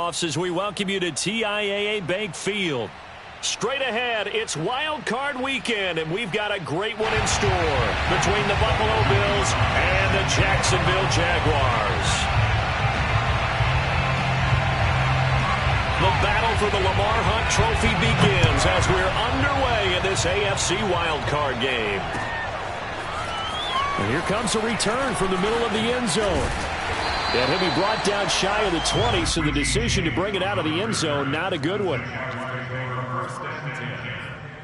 playoffs as we welcome you to TIAA Bank Field. Straight ahead, it's Wild Card Weekend, and we've got a great one in store between the Buffalo Bills and the Jacksonville Jaguars. The battle for the Lamar Hunt Trophy begins as we're underway in this AFC Wild Card game. And here comes a return from the middle of the end zone. And he'll be brought down shy of the 20, so the decision to bring it out of the end zone, not a good one.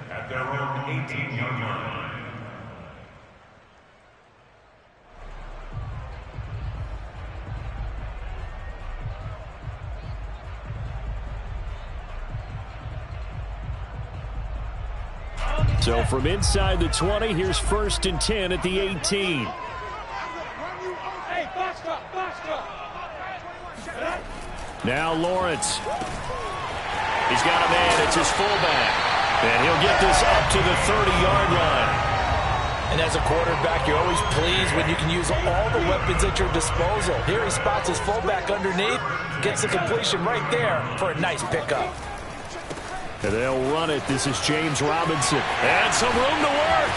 At their own 18-yard line. So from inside the 20, here's 1st and 10 at the 18. Now Lawrence. He's got a man. It's his fullback. And he'll get this up to the 30-yard line. And as a quarterback, you're always pleased when you can use all the weapons at your disposal. Here he spots his fullback underneath, gets the completion right there for a nice pickup. And they'll run it. This is James Robinson. And some room to work.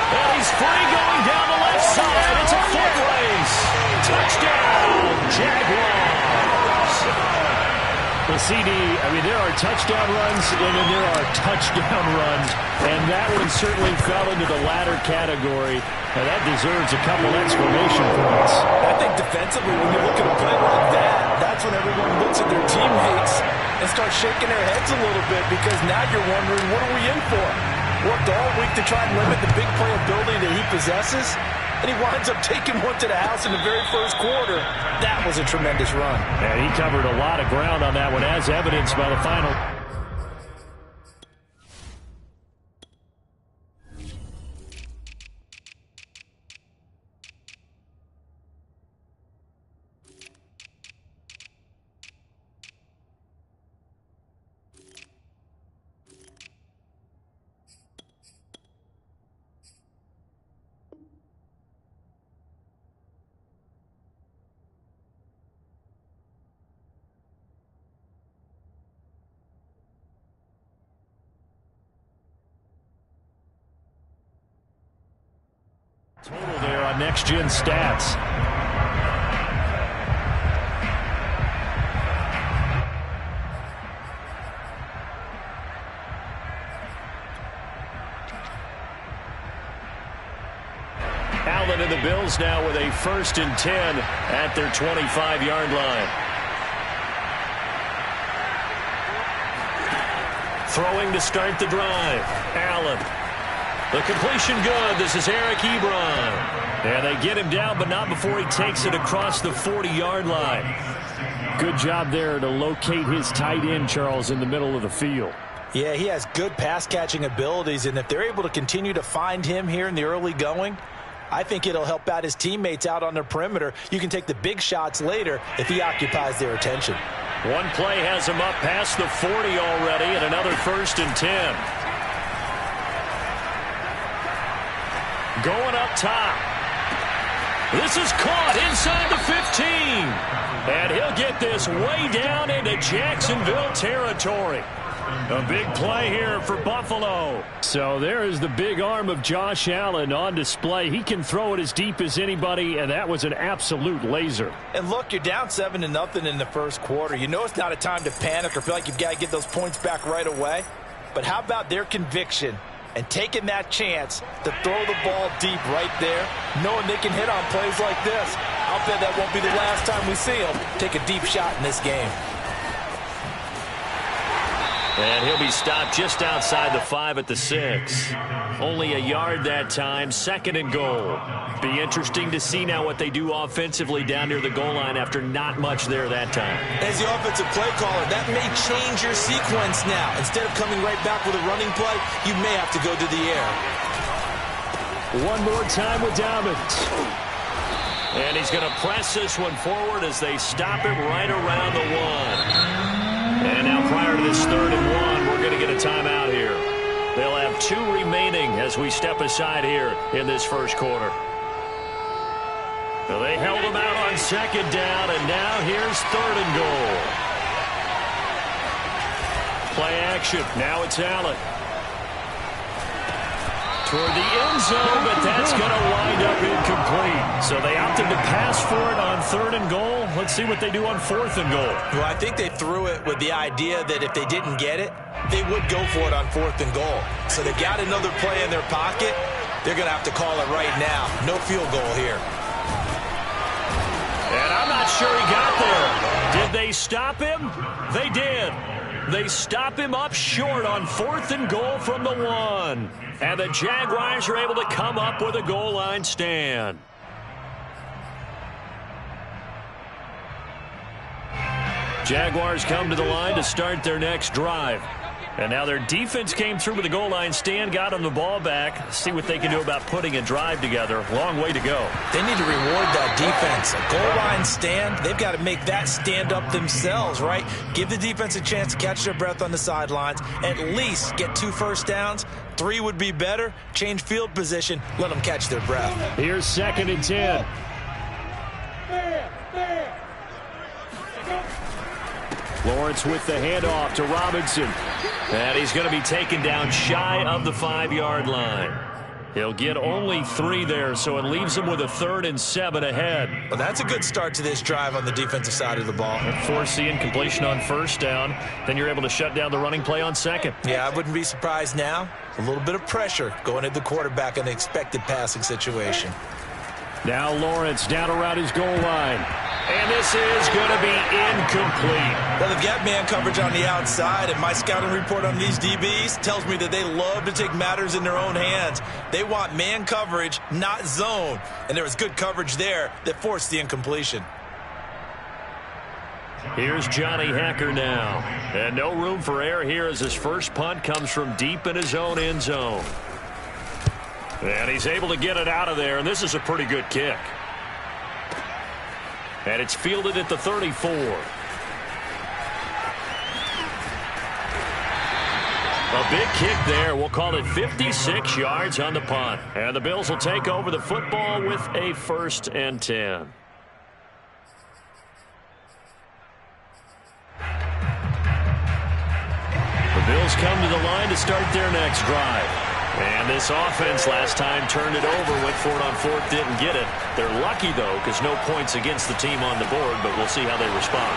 And he's free going down the left side. It's a foot race. Touchdown, Jaguars. The CD, I mean, there are touchdown runs, and then there are touchdown runs. And that one certainly fell into the latter category. And that deserves a couple exclamation points. I think defensively, when you look at a play like that, that's when everyone looks at their teammates and starts shaking their heads a little bit, because now you're wondering, what are we in for? Worked all week to try and limit the big play ability that he possesses, and he winds up taking one to the house in the very first quarter. That was a tremendous run. And he covered a lot of ground on that one, as evidenced by the final. Total there on Next Gen Stats. Allen and the Bills now with a 1st and 10 at their 25-yard line. Throwing to start the drive. Allen. The completion good. This is Eric Ebron. And they get him down, but not before he takes it across the 40-yard line. Good job there to locate his tight end, Charles, in the middle of the field. Yeah, he has good pass-catching abilities, and if they're able to continue to find him here in the early going, I think it'll help out his teammates out on the perimeter. You can take the big shots later if he occupies their attention. One play has him up past the 40 already, and another 1st and 10. Going up top. This is caught inside the 15. And he'll get this way down into Jacksonville territory. A big play here for Buffalo. So there is the big arm of Josh Allen on display. He can throw it as deep as anybody, and that was an absolute laser. And look, you're down 7-0 in the first quarter. You know it's not a time to panic or feel like you've got to get those points back right away. But how about their conviction and taking that chance to throw the ball deep right there, knowing they can hit on plays like this? I'll bet that won't be the last time we see them take a deep shot in this game. And he'll be stopped just outside the 5 at the 6. Only a yard that time, 2nd and goal. Be interesting to see now what they do offensively down near the goal line after not much there that time. As the offensive play caller, that may change your sequence now. Instead of coming right back with a running play, you may have to go to the air. One more time with Dobbins. And he's going to press this one forward as they stop it right around the 1. And now prior to this 3rd and 1, we're going to get a timeout here. They'll have 2 remaining as we step aside here in this first quarter. Well, they held him out on second down, and now here's third and goal. Play action. Now it's Allen. Toward the end zone, but that's going to wind up incomplete. So they opted to pass for it on third and goal. Let's see what they do on fourth and goal. Well, I think they threw it with the idea that if they didn't get it, they would go for it on fourth and goal. So they got another play in their pocket. They're going to have to call it right now. No field goal here. And I'm not sure he got there. Did they stop him? They did. They stop him up short on fourth and goal from the 1. And the Jaguars are able to come up with a goal line stand. Jaguars come to the line to start their next drive. And now their defense came through with a goal line stand, got them the ball back. See what they can do about putting a drive together. Long way to go. They need to reward that defense. A goal line stand, they've got to make that stand up themselves, right? Give the defense a chance to catch their breath on the sidelines. At least get 2 first downs. 3 would be better. Change field position. Let them catch their breath. Here's 2nd and 10. Lawrence with the handoff to Robinson. And he's going to be taken down shy of the 5-yard line. He'll get only 3 there, so it leaves him with a 3rd and 7 ahead. Well, that's a good start to this drive on the defensive side of the ball. Force the incompletion on first down. Then you're able to shut down the running play on second. Yeah, I wouldn't be surprised now. A little bit of pressure going at the quarterback in an expected passing situation. Now Lawrence down around his goal line. And this is going to be incomplete. Well, they've got man coverage on the outside, and my scouting report on these DBs tells me that they love to take matters in their own hands. They want man coverage, not zone. And there was good coverage there that forced the incompletion. Here's Johnny Hacker now. And no room for error here as his first punt comes from deep in his own end zone. And he's able to get it out of there, and this is a pretty good kick. And it's fielded at the 34. A big kick there. We'll call it 56 yards on the punt. And the Bills will take over the football with a 1st and 10. The Bills come to the line to start their next drive. And this offense last time turned it over, went for it on 4th, didn't get it. They're lucky, though, because no points against the team on the board, but we'll see how they respond.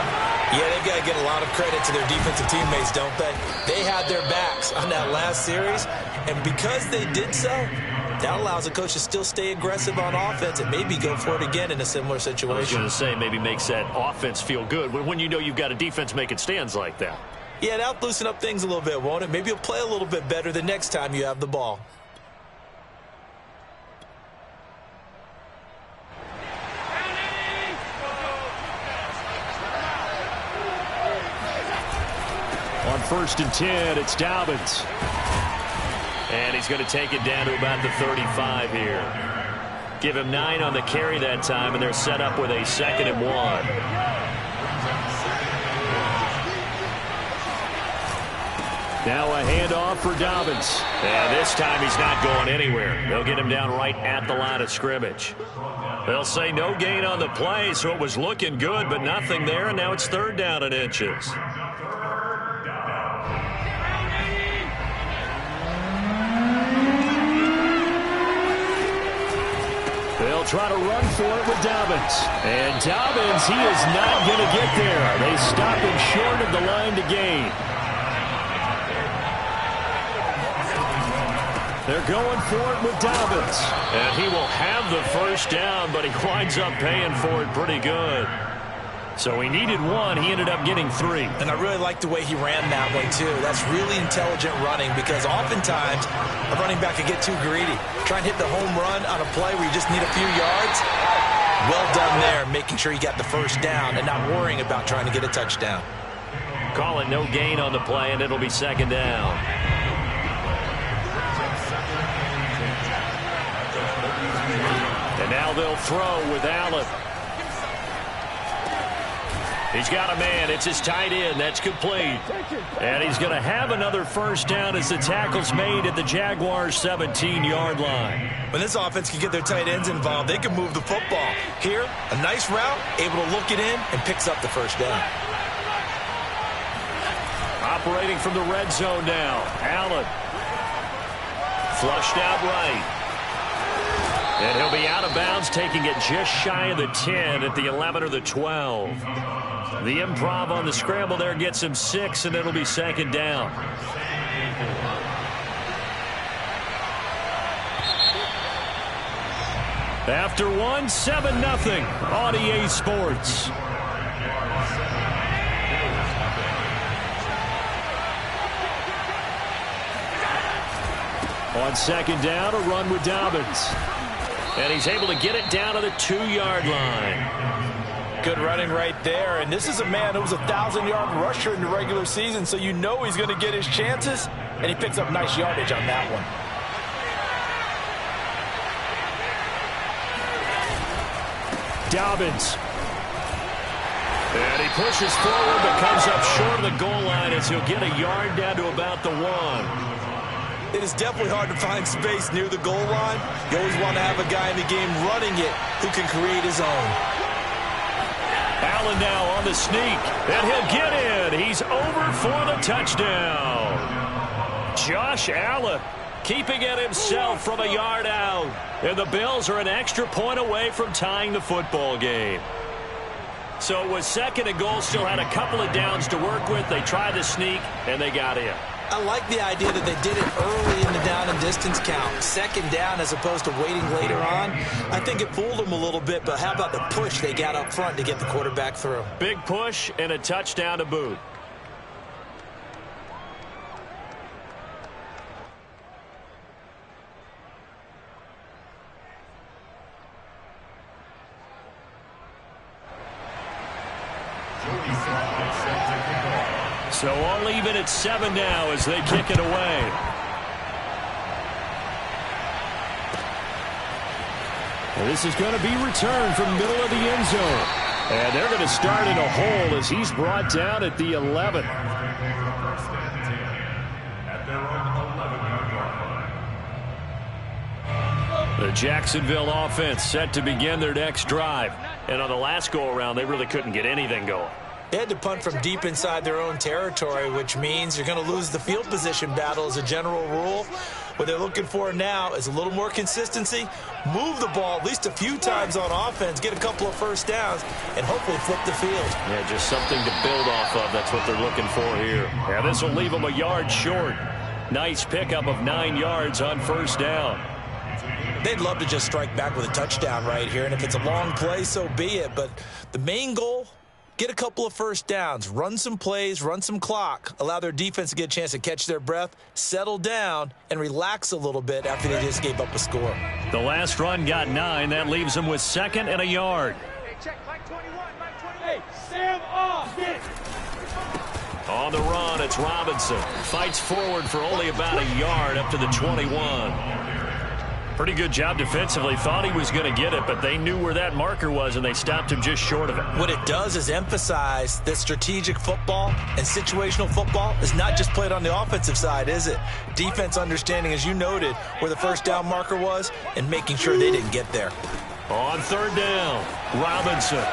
Yeah, they've got to get a lot of credit to their defensive teammates, don't they? They had their backs on that last series, and because they did so, that allows the coach to still stay aggressive on offense and maybe go for it again in a similar situation. I was going to say, maybe makes that offense feel good when you know you've got a defense making stands like that. Yeah, that'll loosen up things a little bit, won't it? Maybe you'll play a little bit better the next time you have the ball. On 1st and 10, it's Dobbins. And he's going to take it down to about the 35 here. Give him 9 on the carry that time, and they're set up with a 2nd and 1. Now a handoff for Dobbins. And this time he's not going anywhere. They'll get him down right at the line of scrimmage. They'll say no gain on the play, so it was looking good, but nothing there, and now it's 3rd down and inches. They'll try to run for it with Dobbins. And Dobbins, he is not going to get there. They stop him short of the line to gain. They're going for it with Dobbins. And he will have the 1st down, but he winds up paying for it pretty good. So he needed 1. He ended up getting 3. And I really like the way he ran that way, too. That's really intelligent running because oftentimes a running back can get too greedy. Try and hit the home run on a play where you just need a few yards. Well done there, making sure you got the 1st down and not worrying about trying to get a touchdown. Call it no gain on the play, and it'll be 2nd down. And now they'll throw with Allen. He's got a man. It's his tight end. That's complete. And he's going to have another first down as the tackle's made at the Jaguars' 17-yard line. When this offense can get their tight ends involved, they can move the football. Here, a nice route, able to look it in, and picks up the first down. Operating from the red zone now. Allen. Flushed out right. And he'll be out of bounds, taking it just shy of the 10 at the 11 or the 12. The improv on the scramble there gets him 6, and it'll be second down. After one, 7-0 on EA Sports. On second down, a run with Dobbins. And he's able to get it down to the 2-yard line. Good running right there. And this is a man who was a 1,000-yard rusher in the regular season, so you know he's going to get his chances. And he picks up nice yardage on that one. Dobbins. And he pushes forward but comes up short of the goal line as he'll get a yard down to about the 1. It is definitely hard to find space near the goal line. You always want to have a guy in the game running it who can create his own. Allen now on the sneak, and he'll get in. He's over for the touchdown. Josh Allen keeping it himself from a yard out. And the Bills are an extra point away from tying the football game. So it was second and goal, still had a couple of downs to work with. They tried the sneak, and they got in. I like the idea that they did it early in the down and distance count. Second down as opposed to waiting later on. I think it fooled them a little bit, but how about the push they got up front to get the quarterback through? Big push and a touchdown to boot. So all even at 7 now as they kick it away. And this is going to be returned from the middle of the end zone. And they're going to start in a hole as he's brought down at the 11. The Jacksonville offense set to begin their next drive. And on the last go-around, they really couldn't get anything going. They had to punt from deep inside their own territory, which means you're going to lose the field position battle as a general rule. What they're looking for now is a little more consistency, move the ball at least a few times on offense, get a couple of first downs, and hopefully flip the field. Yeah, just something to build off of. That's what they're looking for here. Yeah, this will leave them a yard short. Nice pickup of 9 yards on first down. They'd love to just strike back with a touchdown right here, and if it's a long play, so be it. But the main goal, get a couple of first downs, run some plays, run some clock, allow their defense to get a chance to catch their breath, settle down, and relax a little bit after they just gave up a score. The last run got 9. That leaves them with 2nd and a yard. Hey, check, Mike 21, Mike 20. Hey, Sam Austin. On the run, it's Robinson. Fights forward for only about a yard up to the 21. Pretty good job defensively. Thought he was going to get it, but they knew where that marker was, and they stopped him just short of it. What it does is emphasize that strategic football and situational football is not just played on the offensive side, is it? Defense understanding, as you noted, where the first down marker was and making sure they didn't get there. On third down, Robinson.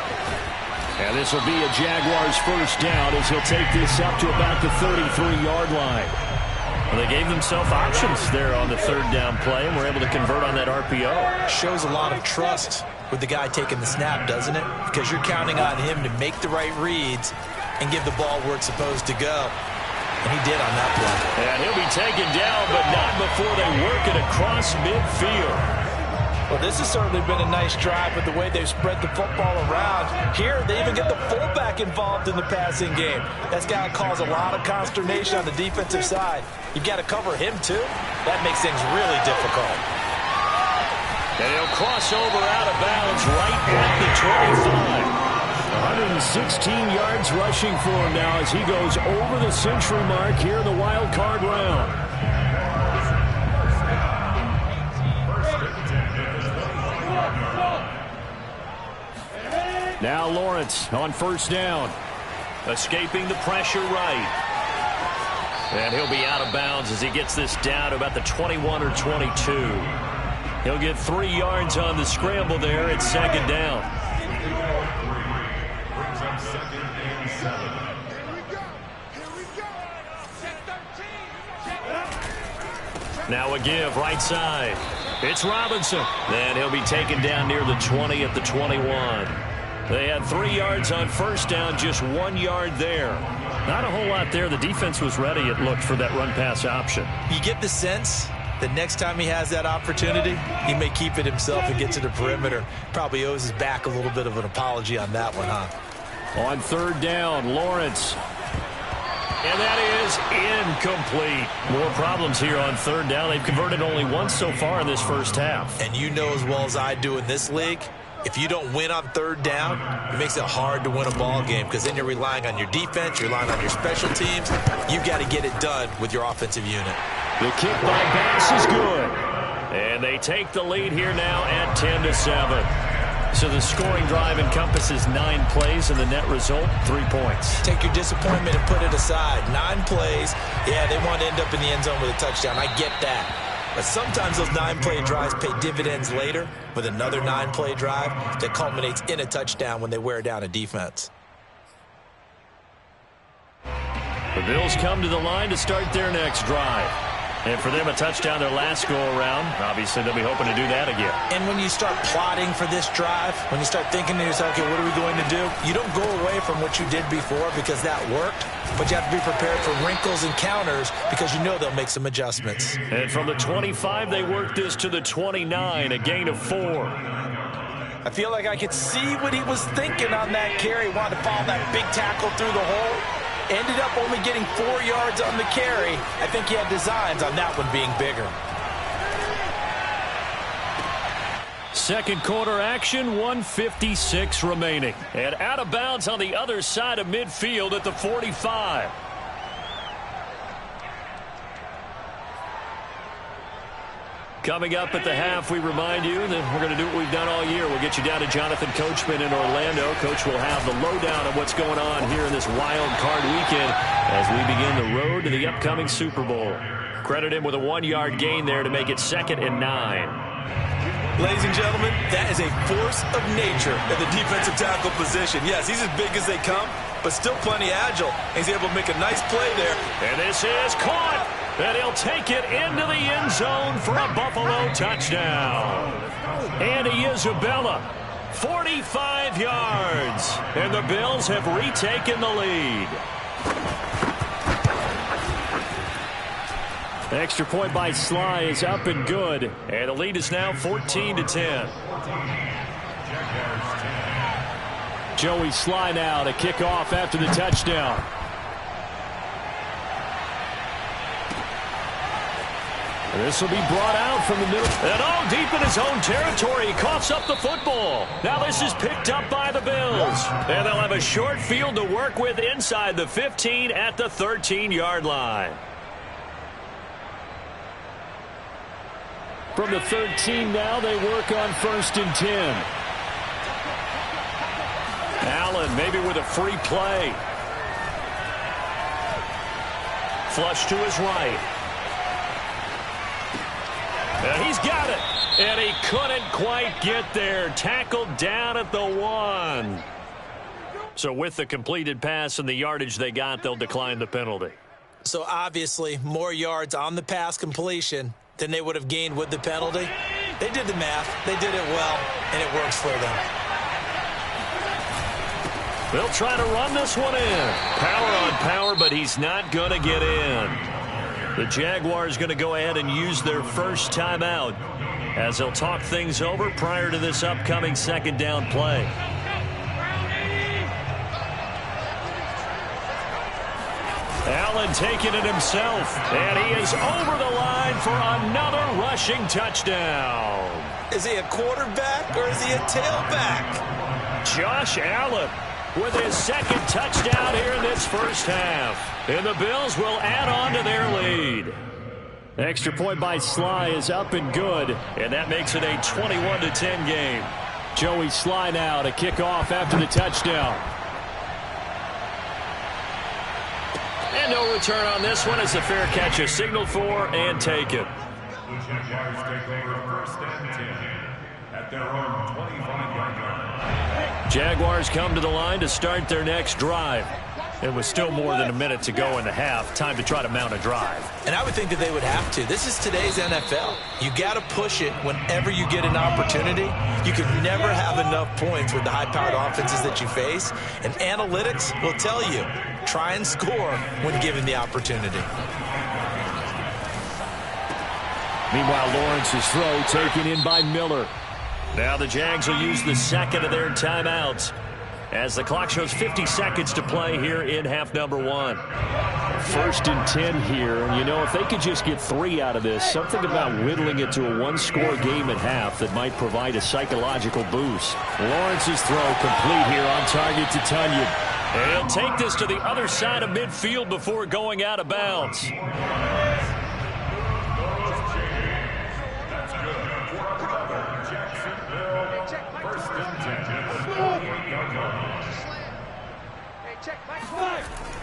And this will be a Jaguars first down as he'll take this up to about the 33-yard line. Well, they gave themselves options there on the third down play and were able to convert on that RPO. Shows a lot of trust with the guy taking the snap, doesn't it? Because you're counting on him to make the right reads and give the ball where it's supposed to go. And he did on that play. And he'll be taken down, but not before they work it across midfield. Well, this has certainly been a nice drive with the way they've spread the football around. Here, they even get the fullback involved in the passing game. That's got to cause a lot of consternation on the defensive side. You've got to cover him, too. That makes things really difficult. And he'll cross over out of bounds right at the 25. 116 yards rushing for him now as he goes over the century mark here in the wild card round. Now Lawrence on first down. escaping the pressure right. And he'll be out of bounds as he gets this down to about the 21 or 22. He'll get 3 yards on the scramble there at second down. Brings up 2nd and 7. Now a give right side. It's Robinson. Then he'll be taken down near the 20 at the 21. They had 3 yards on first down, just 1 yard there. Not a whole lot there. The defense was ready, it looked, for that run-pass option. You get the sense that next time he has that opportunity, he may keep it himself and get to the perimeter. Probably owes his back a little bit of an apology on that one, huh? On third down, Lawrence. And that is incomplete. More problems here on third down. They've converted only once so far in this first half. And you know as well as I do in this league, if you don't win on third down, it makes it hard to win a ball game because then you're relying on your defense, you're relying on your special teams. You've got to get it done with your offensive unit. The kick by Bass is good. And they take the lead here now at 10-7. So the scoring drive encompasses 9 plays, and the net result, 3 points. Take your disappointment and put it aside. 9 plays, yeah, they want to end up in the end zone with a touchdown. I get that. But sometimes those 9-play drives pay dividends later with another 9-play drive that culminates in a touchdown when they wear down a defense. The Bills come to the line to start their next drive. And for them, a touchdown their last go-around. Obviously, they'll be hoping to do that again. And when you start plotting for this drive, when you start thinking to yourself, okay, what are we going to do? You don't go away from what you did before because that worked. But you have to be prepared for wrinkles and counters because you know they'll make some adjustments. And from the 25, they work this to the 29, a gain of 4. I feel like I could see what he was thinking on that carry. Wanted to follow that big tackle through the hole. Ended up only getting 4 yards on the carry. I think he had designs on that one being bigger. Second quarter action, 1:56 remaining. And out of bounds on the other side of midfield at the 45. Coming up at the half, we remind you that we're going to do what we've done all year. We'll get you down to Jonathan Coachman in Orlando. Coach will have the lowdown of what's going on here in this wild card weekend as we begin the road to the upcoming Super Bowl. Credit him with a 1-yard gain there to make it 2nd and 9. Ladies and gentlemen, that is a force of nature at the defensive tackle position. Yes, he's as big as they come, but still plenty agile. He's able to make a nice play there. And this is caught. And he'll take it into the end zone for a Buffalo touchdown. Andy Isabella, 45 yards. And the Bills have retaken the lead. Extra point by Sly is up and good. And the lead is now 14-10. Joey Sly now to kick off after the touchdown. This will be brought out from the middle. And all deep in his own territory. He coughs up the football. Now this is picked up by the Bills. And they'll have a short field to work with inside the 15 at the 13-yard line. From the 13 now, they work on 1st and 10. Allen maybe with a free play. Flush to his right. And he's got it. And he couldn't quite get there. Tackled down at the 1. So with the completed pass and the yardage they got, they'll decline the penalty. So obviously, more yards on the pass completion than they would have gained with the penalty. They did the math. They did it well, and it works for them. They'll try to run this one in. Power on power, but he's not going to get in. The Jaguars going to go ahead and use their first timeout as they'll talk things over prior to this upcoming 2nd down play. Allen taking it himself, and he is over the line for another rushing touchdown. Is he a quarterback or is he a tailback? Josh Allen with his 2nd touchdown here in this first half. And the Bills will add on to their lead. Extra point by Sly is up and good, and that makes it a 21-10 game. Joey Sly now to kick off after the touchdown. And no return on this one as the fair catch is signaled for and taken. The Jaguars take over 1st and 10 at their own 25-yard line. Jaguars come to the line to start their next drive. It was still more than a minute to go in the half. Time to try to mount a drive. And I would think that they would have to. This is today's NFL. You got to push it whenever you get an opportunity. You can never have enough points with the high-powered offenses that you face. And analytics will tell you, try and score when given the opportunity. Meanwhile, Lawrence's throw taken in by Miller. Now the Jags will use the second of their timeouts as the clock shows 50 seconds to play here in half number 1. 1st and 10 here, and you know, if they could just get 3 out of this, something about whittling it to a one-score game at half that might provide a psychological boost. Lawrence's throw complete here on target to Tunyon. And he'll take this to the other side of midfield before going out of bounds.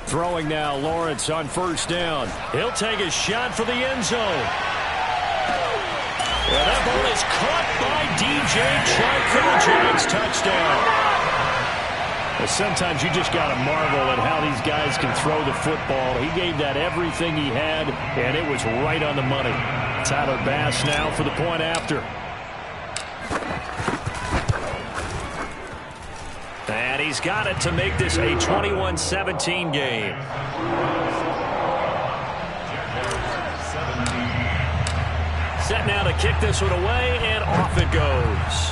Throwing now, Lawrence on 1st down. He'll take a shot for the end zone. And that ball is caught by DJ Chark for the Jags touchdown. Well, sometimes you just got to marvel at how these guys can throw the football. He gave that everything he had, and it was right on the money. Tyler Bass now for the point after. And he's got it to make this a 21-17 game. Set now to kick this one away, and off it goes.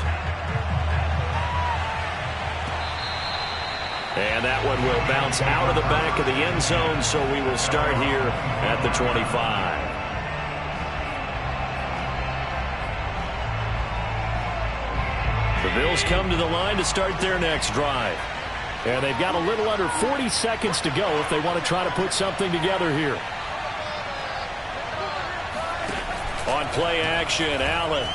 And that one will bounce out of the back of the end zone, so we will start here at the 25. The Bills come to the line to start their next drive. And they've got a little under 40 seconds to go if they want to try to put something together here. On play action, Allen.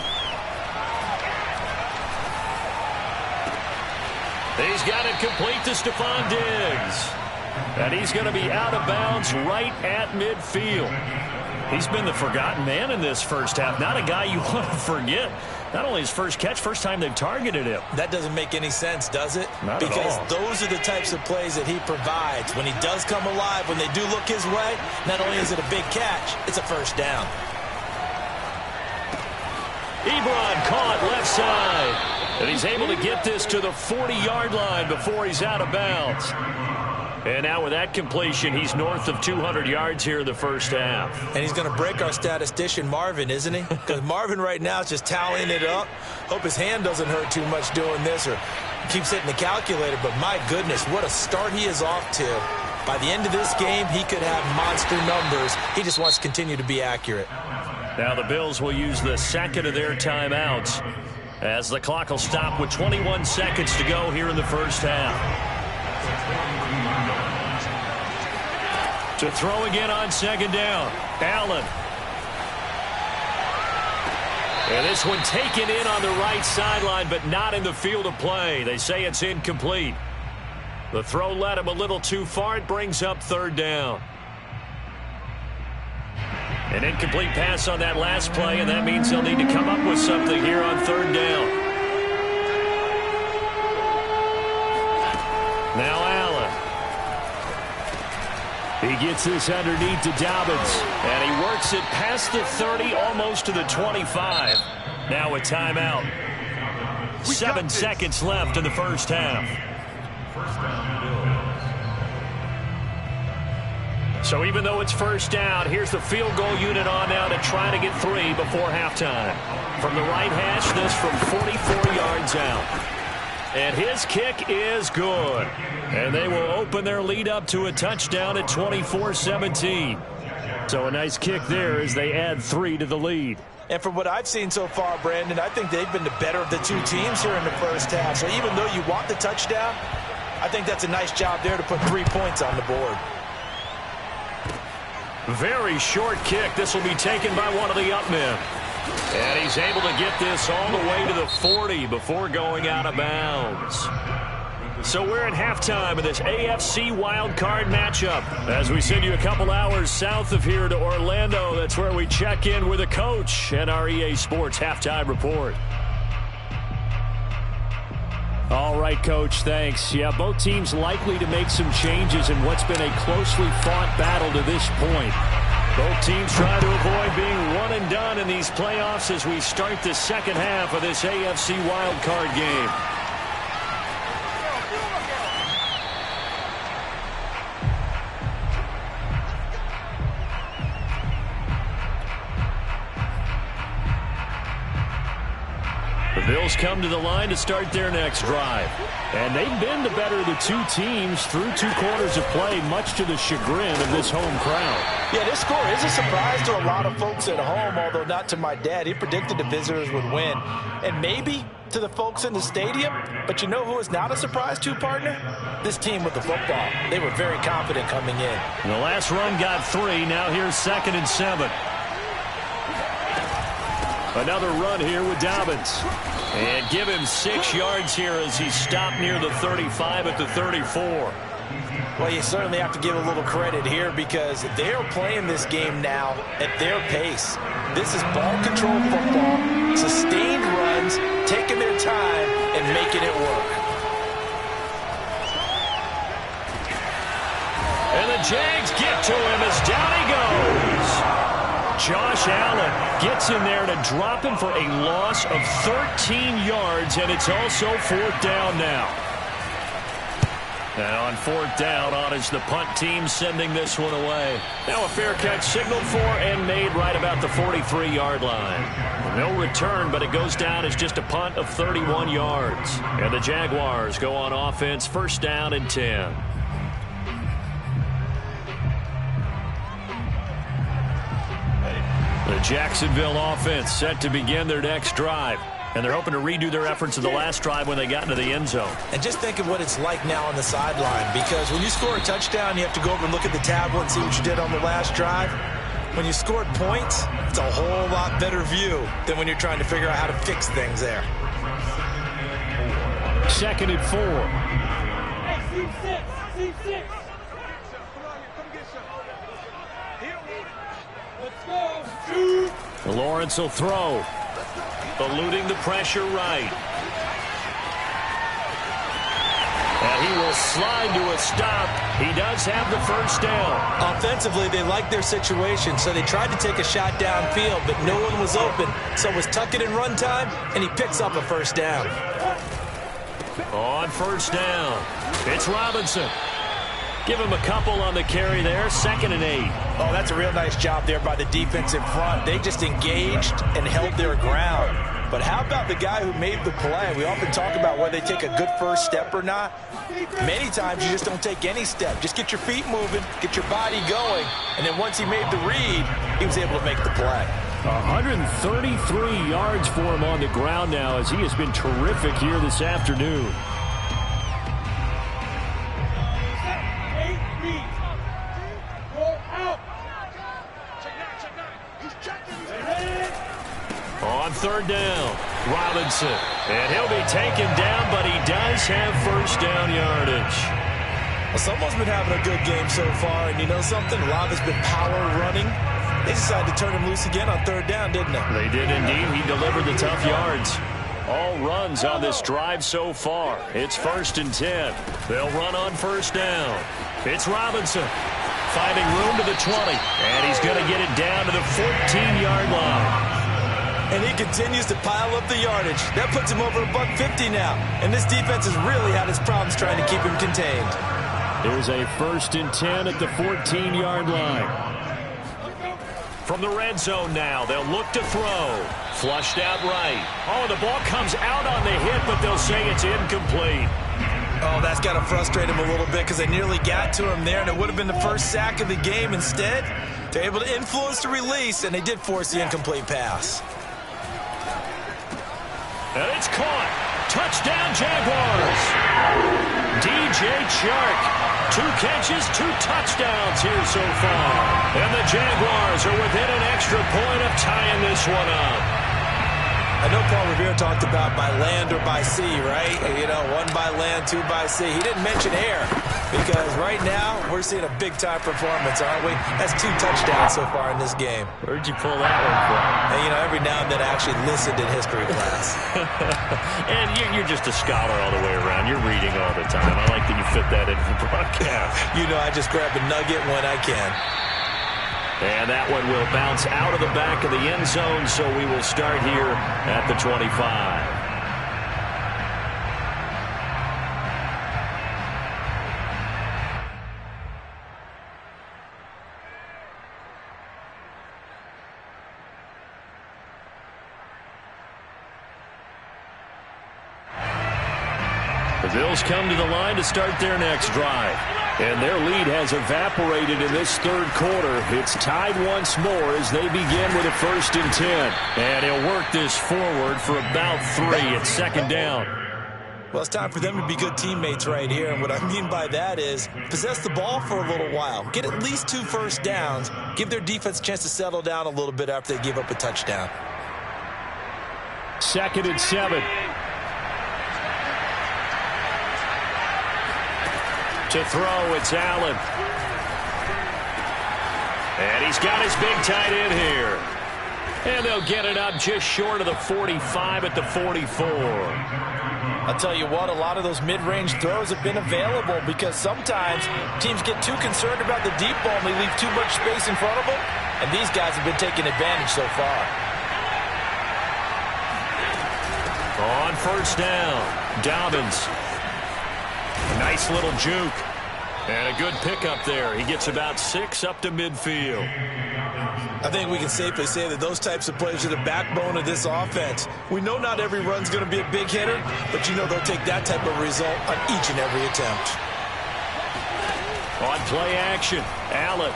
He's got it complete to Stephon Diggs. And he's going to be out of bounds right at midfield. He's been the forgotten man in this first half. Not a guy you want to forget. Not only his first catch, first time they've targeted him. That doesn't make any sense, does it? Not because at all. Those are the types of plays that he provides. When he does come alive, when they do look his way, not only is it a big catch, it's a first down. Ebron caught left side. And he's able to get this to the 40-yard line before he's out of bounds. And now with that completion, he's north of 200 yards here in the first half. And he's going to break our statistician, Marvin, isn't he? Because Marvin right now is just tallying it up. Hope his hand doesn't hurt too much doing this or keeps hitting the calculator. But my goodness, what a start he is off to. By the end of this game, he could have monster numbers. He just wants to continue to be accurate. Now the Bills will use the second of their timeouts as the clock will stop with 21 seconds to go here in the first half. To throw again on 2nd down, Allen. And this one taken in on the right sideline, but not in the field of play. They say it's incomplete. The throw led him a little too far. It brings up 3rd down. An incomplete pass on that last play, and that means they'll need to come up with something here on 3rd down. Now Allen. He gets this underneath to Dobbins, and he works it past the 30, almost to the 25. Now a timeout. 7 seconds left in the first half. So even though it's first down, here's the field goal unit on now to try to get 3 before halftime. From the right hash, this from 44 yards out. And his kick is good. And they will open their lead up to a touchdown at 24-17. So a nice kick there as they add 3 to the lead. And from what I've seen so far, Brandon, I think they've been the better of the two teams here in the first half. So even though you want the touchdown, I think that's a nice job there to put 3 points on the board. Very short kick. This will be taken by one of the up men. And he's able to get this all the way to the 40 before going out of bounds. So we're at halftime of this AFC wildcard matchup. As we send you a couple hours south of here to Orlando, that's where we check in with a coach and our EA Sports halftime report. All right, Coach, thanks. Yeah, both teams likely to make some changes in what's been a closely fought battle to this point. Both teams try to avoid being one and done in these playoffs as we start the second half of this AFC wildcard game. The Bills come to the line to start their next drive. And they've been the better of the two teams through 2 quarters of play, much to the chagrin of this home crowd. Yeah, this score is a surprise to a lot of folks at home, although not to my dad. He predicted the visitors would win. And maybe to the folks in the stadium. But you know who is not a surprise to, partner? This team with the football. They were very confident coming in. And the last run got 3. Now here's 2nd and 7. Another run here with Dobbins. And give him 6 yards here as he stopped near the 35 at the 34. Well, you certainly have to give a little credit here because they're playing this game now at their pace. This is ball control football, sustained runs, taking their time and making it work. And the Jags get to him as down he goes. Josh Allen gets in there to drop him for a loss of 13 yards, and it's also 4th down now. And on 4th down, on is the punt team sending this one away. Now a fair catch signaled for and made right about the 43-yard line. No return, but it goes down as just a punt of 31 yards. And the Jaguars go on offense, 1st down and 10. The Jacksonville offense set to begin their next drive. And they're hoping to redo their efforts in the last drive when they got into the end zone. And just think of what it's like now on the sideline, because when you score a touchdown, you have to go over and look at the tablet and see what you did on the last drive. When you scored points, it's a whole lot better view than when you're trying to figure out how to fix things there. 2nd and 4. Hey, C6. Let's go. Shoot. Lawrence will throw. Eluding the pressure right. And he will slide to a stop. He does have the 1st down. Offensively, they liked their situation, so they tried to take a shot downfield, but no one was open. So it was tuck it in run time, and he picks up a 1st down. On 1st down, it's Robinson. Give him a couple on the carry there, 2nd and 8. Oh, that's a real nice job there by the defense in front. They just engaged and held their ground. But how about the guy who made the play? We often talk about whether they take a good first step or not. Many times you just don't take any step. Just get your feet moving, get your body going, and then once he made the read, he was able to make the play. 133 yards for him on the ground now as he has been terrific here this afternoon. On 3rd down, Robinson. And he'll be taken down, but he does have 1st down yardage. Well, someone's been having a good game so far, and you know something? A lot has been power running. They decided to turn him loose again on 3rd down, didn't they? They did indeed. He delivered the tough yards. All runs on this drive so far. It's 1st and 10. They'll run on 1st down. It's Robinson. Finding room to the 20. And he's going to get it down to the 14-yard line. And he continues to pile up the yardage. That puts him over $150 now. And this defense has really had its problems trying to keep him contained. There's a 1st and 10 at the 14-yard line. From the red zone now, they'll look to throw. Flushed out right. Oh, the ball comes out on the hit, but they'll say it's incomplete. Oh, that's got to frustrate him a little bit because they nearly got to him there, and it would have been the first sack of the game. Instead, they're able to influence the release, and they did force the incomplete pass. And it's caught. Touchdown, Jaguars. DJ Chark. 2 catches, 2 touchdowns here so far. And the Jaguars are within an extra point of tying this one up. I know Paul Revere talked about by land or by sea, right? You know, 1 by land, 2 by sea. He didn't mention air because right now we're seeing a big-time performance, aren't we? That's 2 touchdowns so far in this game. Where'd you pull that one from? And, you know, every now and then I actually listened in history class. And you're just a scholar all the way around. You're reading all the time. I like that you fit that in for broadcast. You know, I just grab a nugget when I can. And that one will bounce out of the back of the end zone, so we will start here at the 25. The Bills come to the line to start their next drive. And their lead has evaporated in this third quarter. It's tied once more as they begin with a 1st and 10. And he'll work this forward for about 3. It's 2nd down. Well, it's time for them to be good teammates right here. And what I mean by that is possess the ball for a little while. Get at least 2 first downs. Give their defense a chance to settle down a little bit after they give up a touchdown. 2nd and 7. To throw, it's Allen. And he's got his big tight end here. And they'll get it up just short of the 45 at the 44. I'll tell you what, a lot of those mid-range throws have been available because sometimes teams get too concerned about the deep ball and they leave too much space in front of them. And these guys have been taking advantage so far. On 1st down, Dobbins. Nice little juke. And a good pickup there. He gets about 6 up to midfield. I think we can safely say that those types of plays are the backbone of this offense. We know not every run's going to be a big hitter, but you know they'll take that type of result on each and every attempt. On play action, Allen.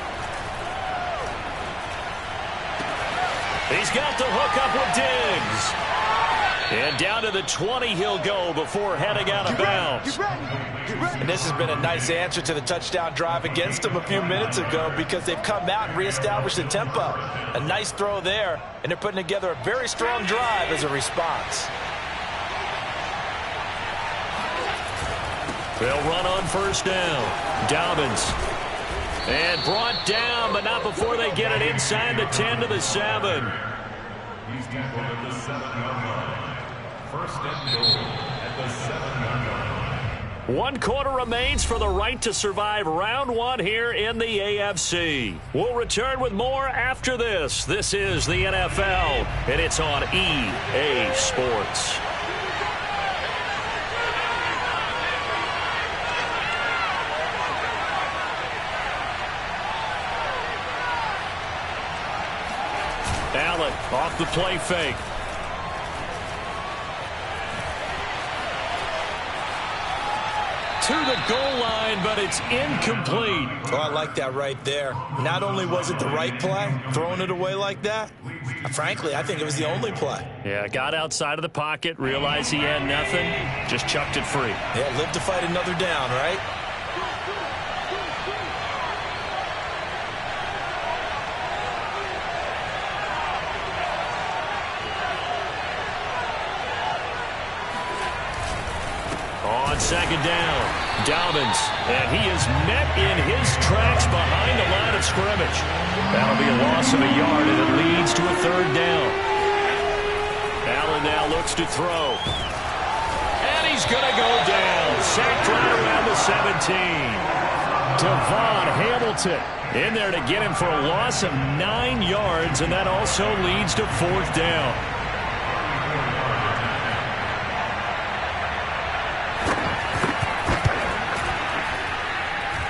He's got the hook up with Diggs. And down to the 20 he'll go before heading out of bounds. And this has been a nice answer to the touchdown drive against them a few minutes ago because they've come out and reestablished the tempo. A nice throw there, and they're putting together a very strong drive as a response. They'll run on 1st down. Dobbins. And brought down, but not before they get it inside the 10 to the 7. He's tackled at the 7-yard line. 1st and goal at the 7-yard line. 1 quarter remains for the right to survive round 1 here in the AFC. We'll return with more after this. This is the NFL, and it's on EA Sports. Allen off the play fake. To the goal line, but it's incomplete. Oh, I like that right there. Not only was it the right play, throwing it away like that, frankly, I think it was the only play. Yeah, got outside of the pocket, realized he had nothing, just chucked it free. Yeah, live to fight another down, right? On 2nd down, Dobbins, and he is met in his tracks behind the line of scrimmage. That'll be a loss of a yard, and it leads to a 3rd down. Allen now looks to throw. And he's going to go down. Sacked right around the 17. Devon Hamilton in there to get him for a loss of 9 yards, and that also leads to 4th down.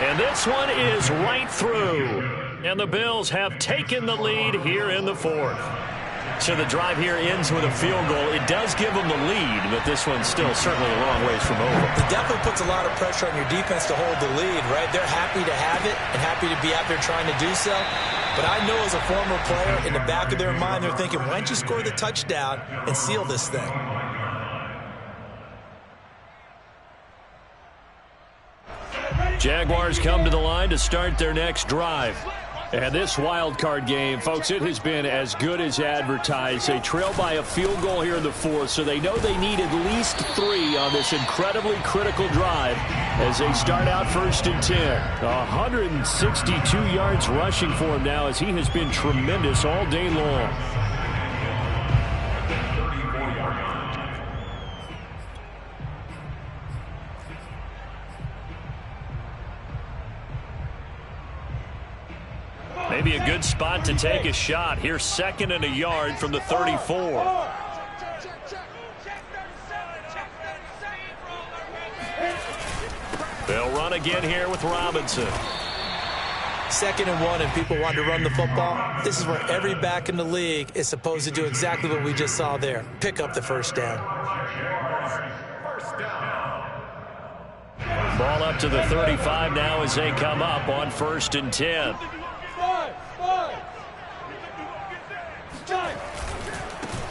And this one is right through. And the Bills have taken the lead here in the 4th. So the drive here ends with a field goal. It does give them the lead, but this one's still certainly a long ways from over. It definitely puts a lot of pressure on your defense to hold the lead, right? They're happy to have it and happy to be out there trying to do so. But I know as a former player, in the back of their mind, they're thinking, why don't you score the touchdown and seal this thing? Jaguars come to the line to start their next drive. And this wild card game, folks, it has been as good as advertised. They trail by a field goal here in the fourth, so they know they need at least 3 on this incredibly critical drive as they start out 1st and 10. 162 yards rushing for him now as he has been tremendous all day long. Maybe a good spot to take a shot. Here's 2nd and a yard from the 34. They'll run again here with Robinson. 2nd and 1 and people want to run the football. This is where every back in the league is supposed to do exactly what we just saw there. Pick up the 1st down. Ball up to the 35 now as they come up on 1st and 10.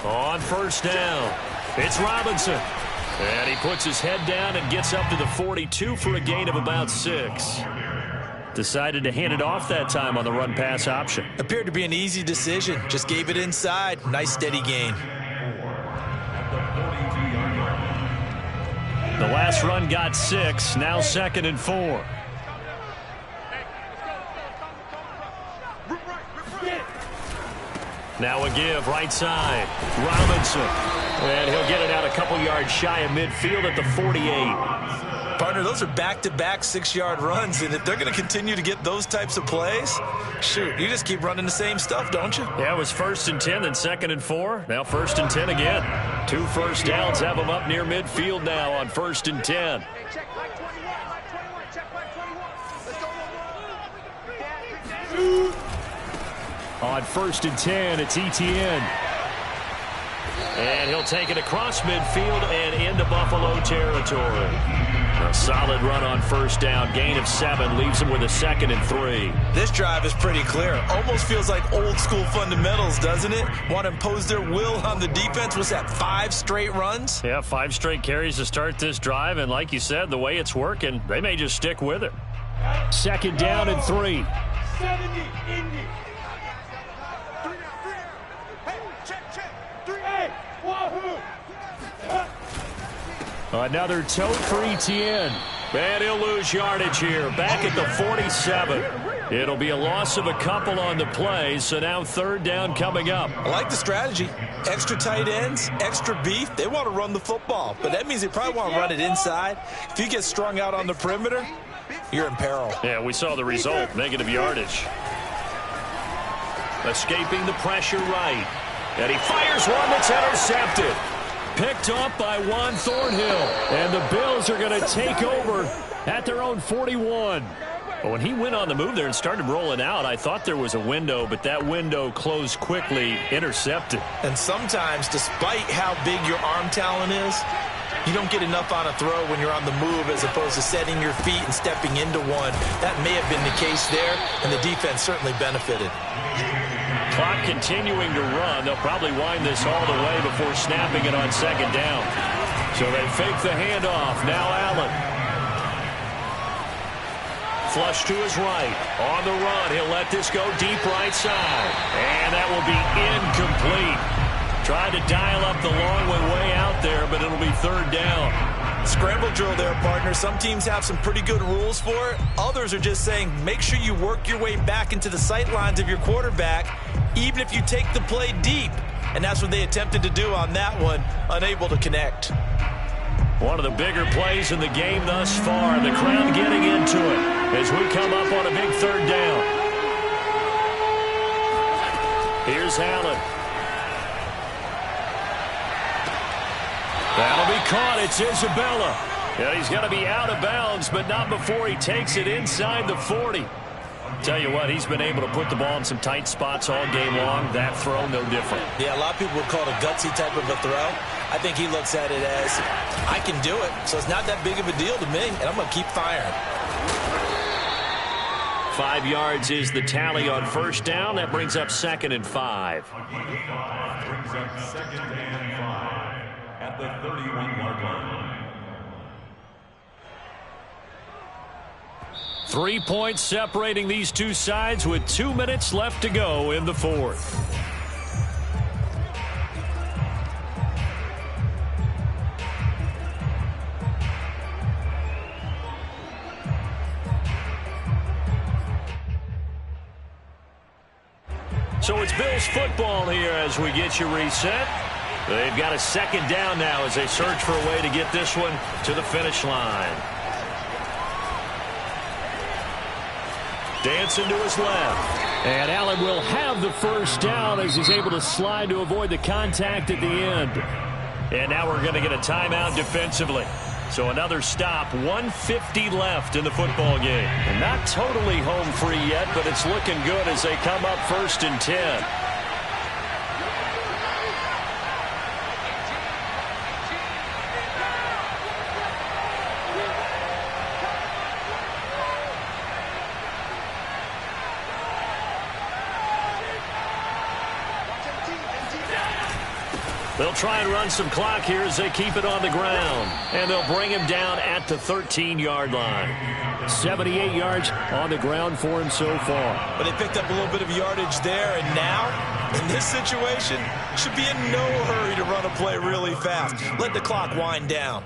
On 1st down, it's Robinson. And he puts his head down and gets up to the 42 for a gain of about 6. Decided to hand it off that time on the run-pass option. Appeared to be an easy decision. Just gave it inside. Nice steady gain. The last run got 6. Now 2nd and 4. Now a give right side. Robinson. And he'll get it out a couple yards shy of midfield at the 48. Partner, those are back-to-back 6-yard runs, and if they're going to continue to get those types of plays, shoot, you just keep running the same stuff, don't you? Yeah, it was 1st and 10, then 2nd and 4. Now 1st and 10 again. 2 first downs have them up near midfield now on 1st and 10. Check line 21, check line 21. Let's go. On 1st and 10, it's Etienne. And he'll take it across midfield and into Buffalo territory. A solid run on 1st down. Gain of 7 leaves him with a 2nd and 3. This drive is pretty clear. Almost feels like old school fundamentals, doesn't it? Want to impose their will on the defense. Was that 5 straight runs? Yeah, 5 straight carries to start this drive. And like you said, the way it's working, they may just stick with it. 2nd down and 3. 70, Indy. Another tote for Etienne. And he'll lose yardage here. Back at the 47. It'll be a loss of a couple on the play, so now 3rd down coming up. I like the strategy. Extra tight ends, extra beef. They want to run the football, but that means they probably want to run it inside. If you get strung out on the perimeter, you're in peril. Yeah, we saw the result. Negative yardage. Escaping the pressure right. And he fires one that's intercepted. Picked up by Juan Thornhill. And the Bills are going to take over at their own 41. But when he went on the move there and started rolling out, I thought there was a window, but that window closed quickly, intercepted. And sometimes, despite how big your arm talent is, you don't get enough on a throw when you're on the move as opposed to setting your feet and stepping into one. That may have been the case there, and the defense certainly benefited. Clock continuing to run. They'll probably wind this all the way before snapping it on 2nd down. So they fake the handoff. Now Allen. Flush to his right. On the run. He'll let this go deep right side. And that will be incomplete. Tried to dial up the long way out there, but it'll be 3rd down. Scramble drill there, partner. Some teams have some pretty good rules for it. Others are just saying make sure you work your way back into the sight lines of your quarterback, even if you take the play deep. And that's what they attempted to do on that one, unable to connect. One of the bigger plays in the game thus far. The crowd getting into it as we come up on a big 3rd down. Here's Allen. That'll be caught. It's Isabella. And he's going to be out of bounds, but not before he takes it inside the 40. Tell you what, he's been able to put the ball in some tight spots all game long. That throw, no different. Yeah, a lot of people would call it a gutsy type of a throw. I think he looks at it as, I can do it, so it's not that big of a deal to me, and I'm going to keep firing. 5 yards is the tally on 1st down. That brings up 2nd and 5. Brings up 2nd and 5 at the 31-yard line. 3 points separating these two sides with 2 minutes left to go in the fourth. So it's Bills football here as we get you reset. They've got a second down now as they search for a way to get this one to the finish line. Dancing to his left. And Allen will have the first down as he's able to slide to avoid the contact at the end. And now we're going to get a timeout defensively. So another stop, 1:50 left in the football game. And not totally home free yet, but it's looking good as they come up 1st and 10. They'll try and run some clock here as they keep it on the ground. And they'll bring him down at the 13-yard line. 78 yards on the ground for him so far. But they picked up a little bit of yardage there, and now, in this situation, should be in no hurry to run a play really fast. Let the clock wind down.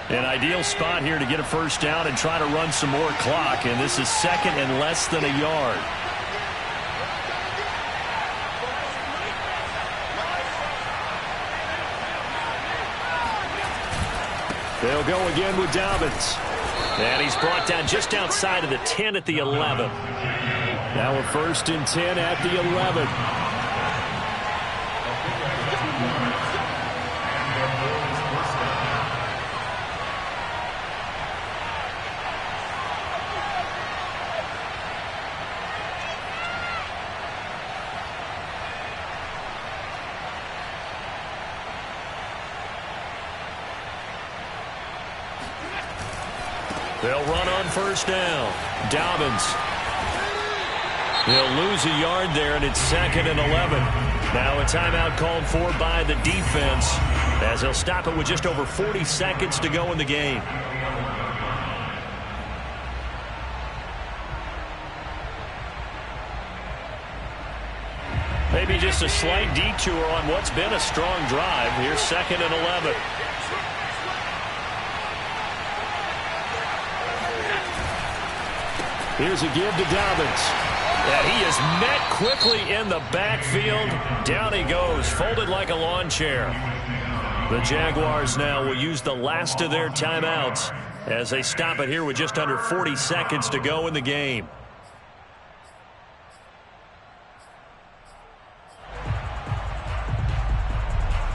An ideal spot here to get a first down and try to run some more clock. And this is 2nd and less than a yard. They'll go again with Dobbins. And he's brought down just outside of the 10 at the 11. Now a 1st and 10 at the 11. They'll run on first down. Dobbins. He'll lose a yard there, and it's 2nd and 11. Now a timeout called for by the defense as they'll stop it with just over 40 seconds to go in the game. Maybe just a slight detour on what's been a strong drive. Here's 2nd and 11. Here's a give to Dobbins. And he is met quickly in the backfield. Down he goes, folded like a lawn chair. The Jaguars now will use the last of their timeouts as they stop it here with just under 40 seconds to go in the game.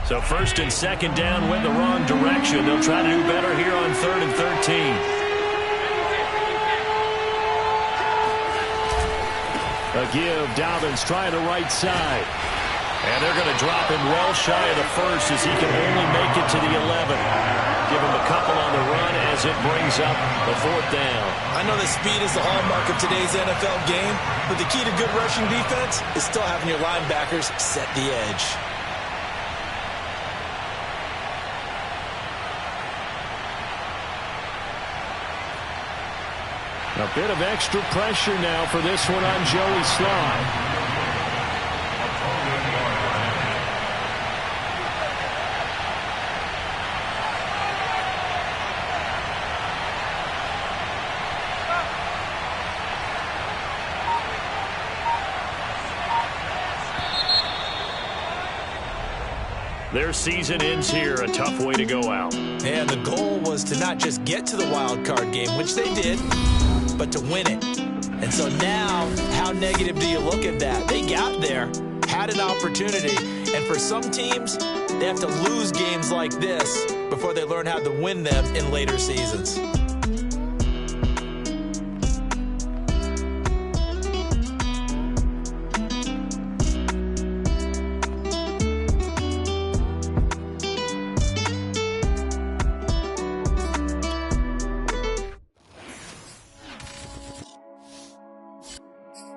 So 1st and 2nd down went the wrong direction. They'll try to do better here on 3rd and 13. A give, Dobbins trying the right side. And they're going to drop him well shy of the 1st as he can only make it to the 11. Give him a couple on the run as it brings up the 4th down. I know that speed is the hallmark of today's NFL game, but the key to good rushing defense is still having your linebackers set the edge. A bit of extra pressure now for this one on Joey Slye. Their season ends here, a tough way to go out. And the goal was to not just get to the wild card game, which they did, but to win it. And so now, how negative do you look at that? They got there, had an opportunity, and for some teams, they have to lose games like this before they learn how to win them in later seasons.